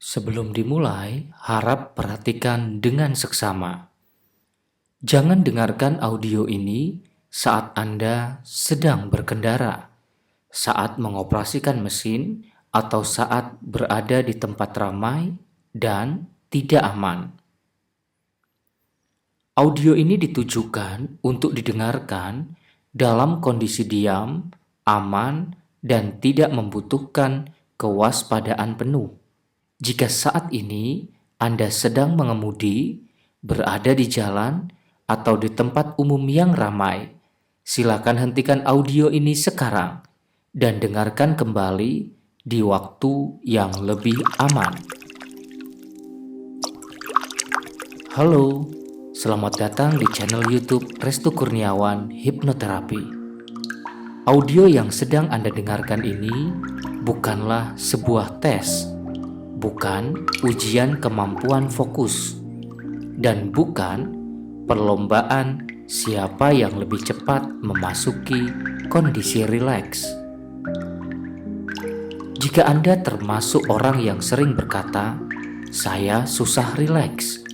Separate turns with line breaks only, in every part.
Sebelum dimulai, harap perhatikan dengan seksama. Jangan dengarkan audio ini saat Anda sedang berkendara, saat mengoperasikan mesin, atau saat berada di tempat ramai dan tidak aman. Audio ini ditujukan untuk didengarkan dalam kondisi diam, aman, dan tidak membutuhkan kewaspadaan penuh. Jika saat ini Anda sedang mengemudi, berada di jalan, atau di tempat umum yang ramai, silakan hentikan audio ini sekarang dan dengarkan kembali di waktu yang lebih aman. Halo, selamat datang di channel YouTube Restu Kurniawan Hipnoterapi. Audio yang sedang Anda dengarkan ini bukanlah sebuah tes, bukan ujian kemampuan fokus, dan bukan perlombaan siapa yang lebih cepat memasuki kondisi rileks. Jika Anda termasuk orang yang sering berkata, "Saya susah rileks,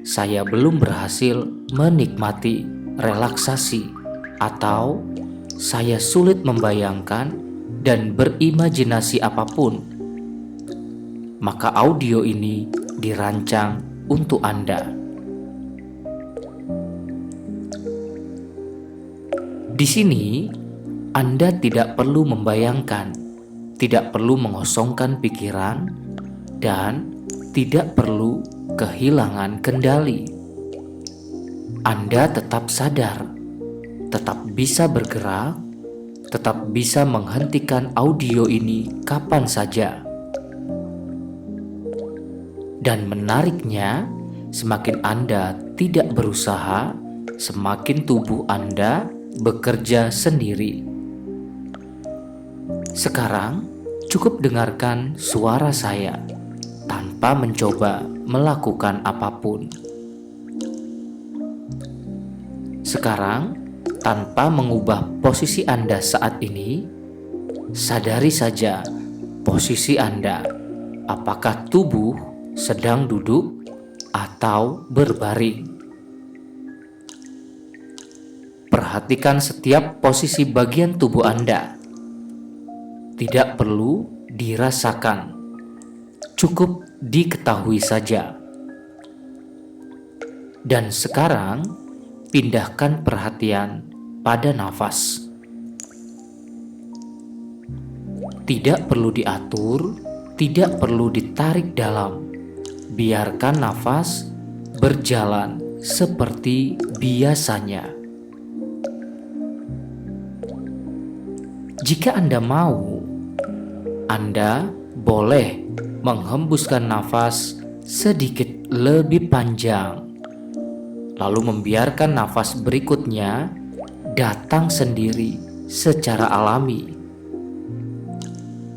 saya belum berhasil menikmati relaksasi," atau "Saya sulit membayangkan dan berimajinasi apapun," maka audio ini dirancang untuk Anda. Di sini, Anda tidak perlu membayangkan, tidak perlu mengosongkan pikiran, dan tidak perlu kehilangan kendali. Anda tetap sadar, tetap bisa bergerak, tetap bisa menghentikan audio ini kapan saja. Dan menariknya, semakin Anda tidak berusaha, semakin tubuh Anda bekerja sendiri. Sekarang, cukup dengarkan suara saya tanpa mencoba melakukan apapun. Sekarang, tanpa mengubah posisi Anda saat ini, sadari saja posisi Anda. Apakah tubuh sedang duduk atau berbaring? Perhatikan setiap posisi bagian tubuh Anda. Tidak perlu dirasakan, cukup diketahui saja. Dan sekarang, pindahkan perhatian pada nafas. Tidak perlu diatur, tidak perlu ditarik dalam. Biarkan nafas berjalan seperti biasanya. Jika Anda mau, Anda boleh menghembuskan nafas sedikit lebih panjang, lalu membiarkan nafas berikutnya datang sendiri secara alami.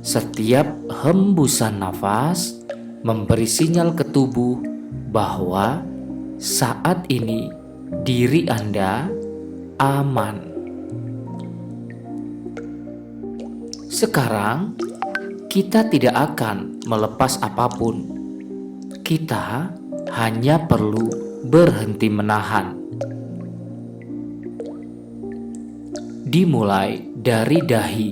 Setiap hembusan nafas memberi sinyal ke tubuh bahwa saat ini diri Anda aman. Sekarang, kita tidak akan melepas apapun. Kita hanya perlu berhenti menahan. Dimulai dari dahi.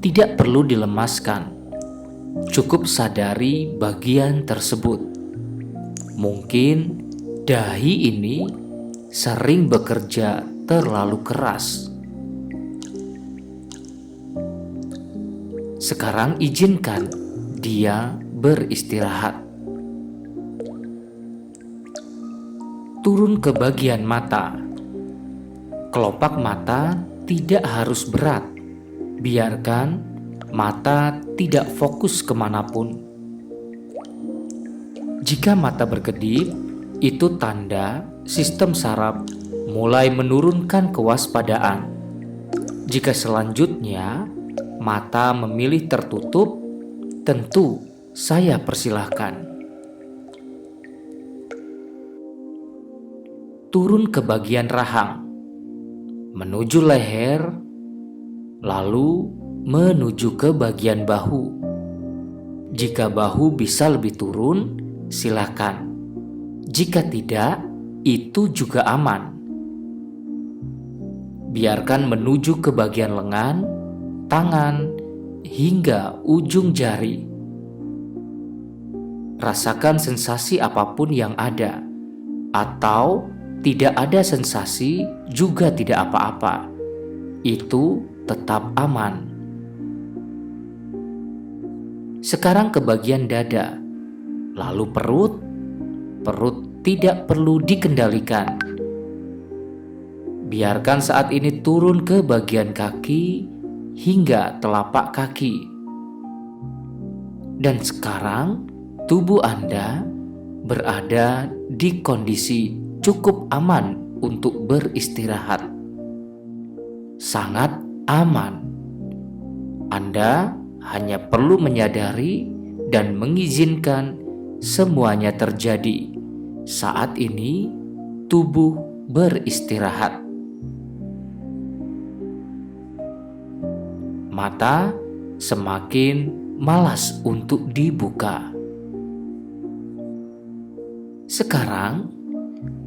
Tidak perlu dilemaskan. Cukup sadari bagian tersebut. Mungkin dahi ini sering bekerja terlalu keras. Sekarang izinkan dia beristirahat. Turun ke bagian mata. Kelopak mata tidak harus berat. Biarkan mata tidak fokus kemanapun. Jika mata berkedip, itu tanda sistem saraf mulai menurunkan kewaspadaan. Jika selanjutnya mata memilih tertutup, tentu saya persilahkan. Turun ke bagian rahang, menuju leher, lalu menuju ke bagian bahu. Jika bahu bisa lebih turun, silakan. Jika tidak, itu juga aman. Biarkan menuju ke bagian lengan, tangan, hingga ujung jari. Rasakan sensasi apapun yang ada, atau tidak ada sensasi juga tidak apa-apa. Itu tetap aman. Sekarang ke bagian dada, lalu perut. Perut tidak perlu dikendalikan. Biarkan saat ini turun ke bagian kaki hingga telapak kaki. Dan sekarang tubuh Anda berada di kondisi cukup aman untuk beristirahat. Sangat aman. Anda hanya perlu menyadari dan mengizinkan semuanya terjadi. Saat ini tubuh beristirahat. Mata semakin malas untuk dibuka. Sekarang,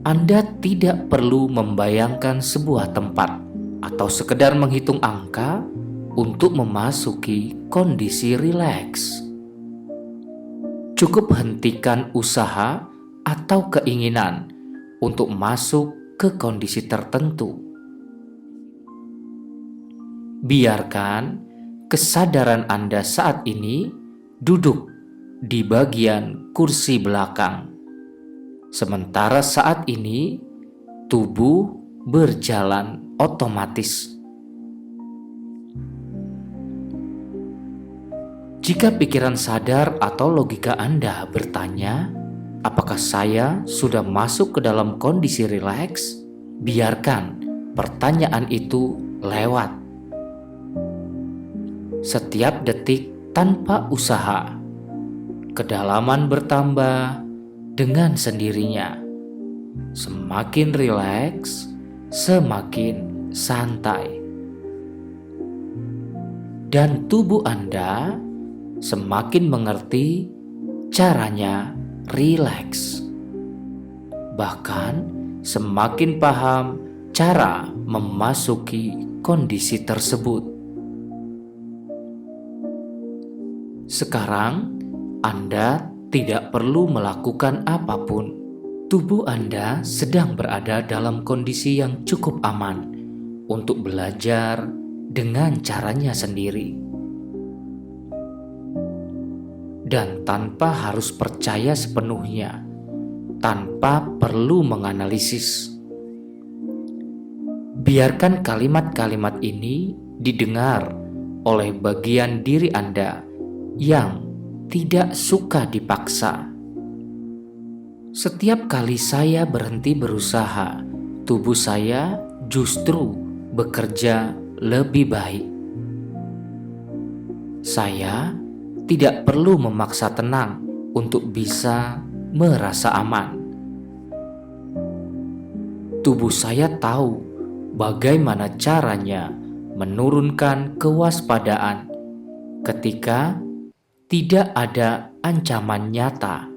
Anda tidak perlu membayangkan sebuah tempat atau sekedar menghitung angka untuk memasuki kondisi rileks. Cukup hentikan usaha atau keinginan untuk masuk ke kondisi tertentu. Biarkan kesadaran Anda saat ini duduk di bagian kursi belakang. Sementara saat ini tubuh berjalan otomatis. Jika pikiran sadar atau logika Anda bertanya, apakah saya sudah masuk ke dalam kondisi rileks? Biarkan pertanyaan itu lewat. Setiap detik tanpa usaha, kedalaman bertambah dengan sendirinya. Semakin rileks, semakin santai. Dan tubuh Anda semakin mengerti caranya rileks. Bahkan semakin paham cara memasuki kondisi tersebut. Sekarang Anda tidak perlu melakukan apapun. Tubuh Anda sedang berada dalam kondisi yang cukup aman untuk belajar dengan caranya sendiri. Dan tanpa harus percaya sepenuhnya, tanpa perlu menganalisis. Biarkan kalimat-kalimat ini didengar oleh bagian diri Anda yang tidak suka dipaksa. Setiap kali saya berhenti berusaha, tubuh saya justru bekerja lebih baik. Saya tidak perlu memaksa tenang untuk bisa merasa aman. Tubuh saya tahu bagaimana caranya menurunkan kewaspadaan ketika tidak ada ancaman nyata.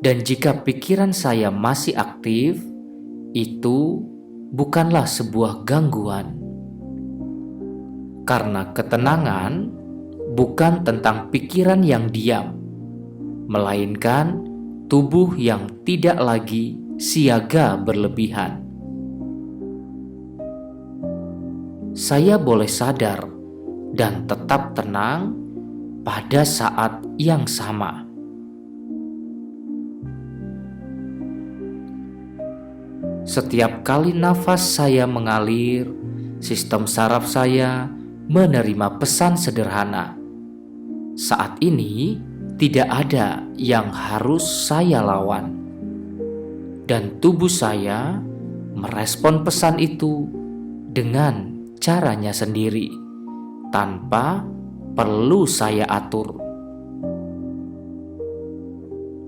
Dan jika pikiran saya masih aktif, itu bukanlah sebuah gangguan. Karena ketenangan bukan tentang pikiran yang diam, melainkan tubuh yang tidak lagi siaga berlebihan. Saya boleh sadar dan tetap tenang pada saat yang sama. Setiap kali nafas saya mengalir, sistem saraf saya menerima pesan sederhana. Saat ini tidak ada yang harus saya lawan. Dan tubuh saya merespon pesan itu dengan caranya sendiri, tanpa perlu saya atur.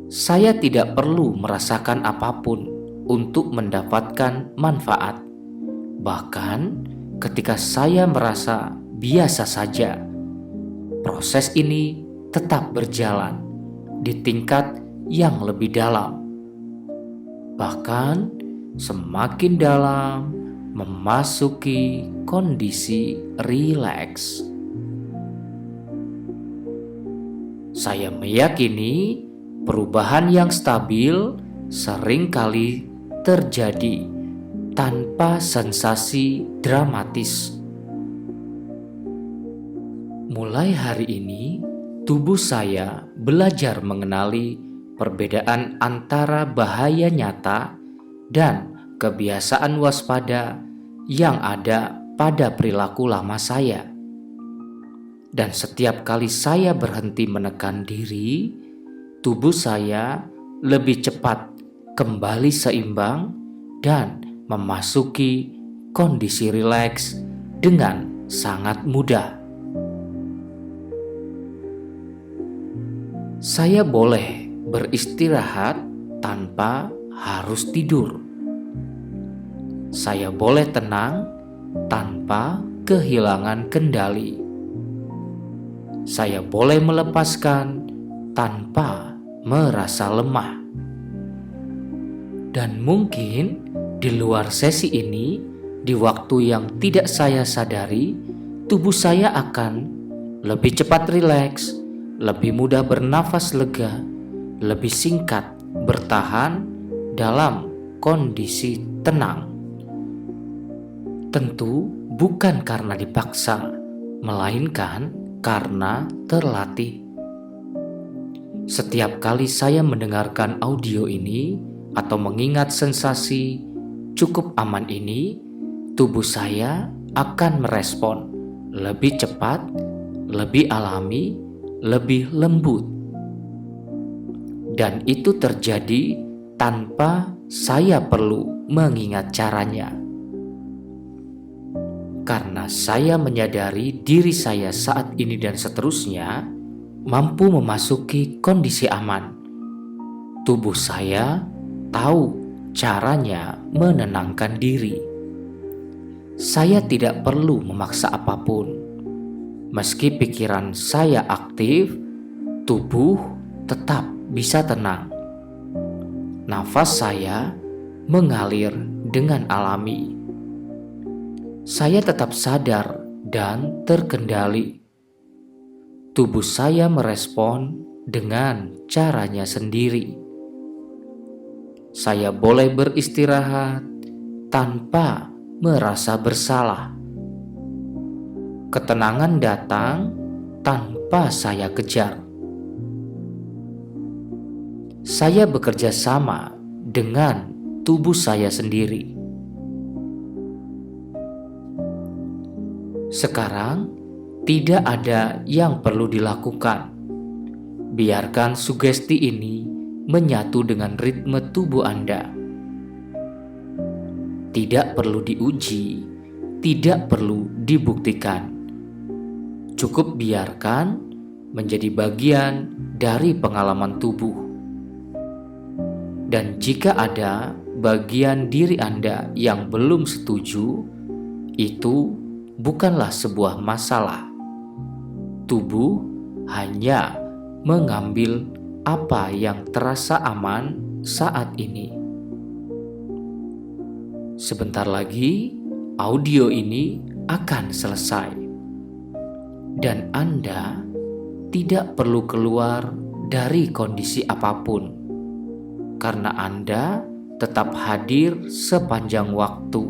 Saya tidak perlu merasakan apapun untuk mendapatkan manfaat. Bahkan ketika saya merasa biasa saja, proses ini tetap berjalan di tingkat yang lebih dalam. Bahkan semakin dalam memasuki kondisi rileks. Saya meyakini perubahan yang stabil seringkali terjadi tanpa sensasi dramatis. Mulai hari ini, tubuh saya belajar mengenali perbedaan antara bahaya nyata dan kebiasaan waspada yang ada pada perilaku lama saya. Dan setiap kali saya berhenti menekan diri, tubuh saya lebih cepat kembali seimbang dan memasuki kondisi rileks dengan sangat mudah. Saya boleh beristirahat tanpa harus tidur. Saya boleh tenang tanpa kehilangan kendali. Saya boleh melepaskan tanpa merasa lemah. Dan mungkin di luar sesi ini, di waktu yang tidak saya sadari, tubuh saya akan lebih cepat rileks, lebih mudah bernafas lega, lebih singkat bertahan dalam kondisi tenang. Tentu bukan karena dipaksa, melainkan karena terlatih. Setiap kali saya mendengarkan audio ini atau mengingat sensasi cukup aman ini, tubuh saya akan merespon lebih cepat, lebih alami, lebih lembut. Dan itu terjadi tanpa saya perlu mengingat caranya. Karena saya menyadari diri saya saat ini dan seterusnya mampu memasuki kondisi aman. Tubuh saya tahu caranya menenangkan diri. Saya tidak perlu memaksa apapun. Meski pikiran saya aktif, tubuh tetap bisa tenang. Nafas saya mengalir dengan alami. Saya tetap sadar dan terkendali. Tubuh saya merespon dengan caranya sendiri. Saya boleh beristirahat tanpa merasa bersalah. Ketenangan datang tanpa saya kejar. Saya bekerja sama dengan tubuh saya sendiri. Sekarang, tidak ada yang perlu dilakukan. Biarkan sugesti ini menyatu dengan ritme tubuh Anda. Tidak perlu diuji, tidak perlu dibuktikan. Cukup biarkan menjadi bagian dari pengalaman tubuh. Dan jika ada bagian diri Anda yang belum setuju, itu bukanlah sebuah masalah. Tubuh hanya mengambil apa yang terasa aman saat ini. Sebentar lagi, audio ini akan selesai. Dan Anda tidak perlu keluar dari kondisi apapun, karena Anda tetap hadir sepanjang waktu.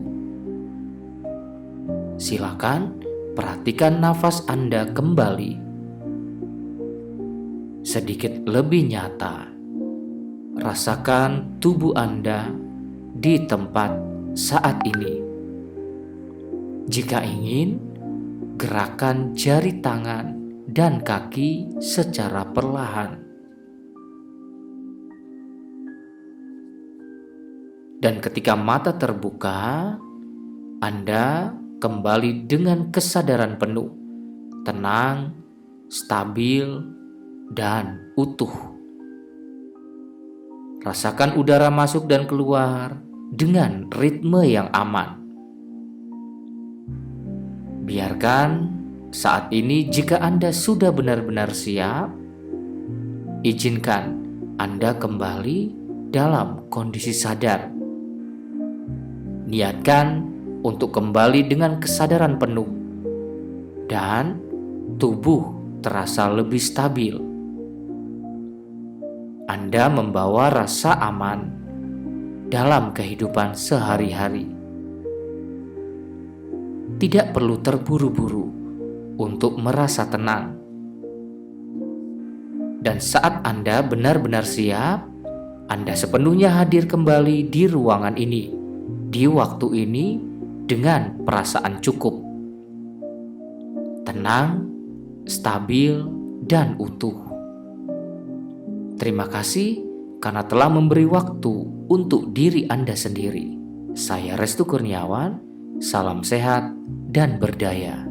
Silakan perhatikan nafas Anda kembali. Sedikit lebih nyata, rasakan tubuh Anda di tempat saat ini. Jika ingin, gerakan jari tangan dan kaki secara perlahan. Dan ketika mata terbuka, Anda kembali dengan kesadaran penuh, tenang, stabil, dan utuh. Rasakan udara masuk dan keluar dengan ritme yang aman. Biarkan Saat ini, jika Anda sudah benar-benar siap, izinkan Anda kembali dalam kondisi sadar. Niatkan untuk kembali dengan kesadaran penuh, dan tubuh terasa lebih stabil. Anda membawa rasa aman dalam kehidupan sehari-hari. Tidak perlu terburu-buru untuk merasa tenang. Dan saat Anda benar-benar siap, Anda sepenuhnya hadir kembali di ruangan ini, di waktu ini, dengan perasaan cukup, tenang, stabil, dan utuh. Terima kasih karena telah memberi waktu untuk diri Anda sendiri. Saya Restu Kurniawan, salam sehat dan berdaya.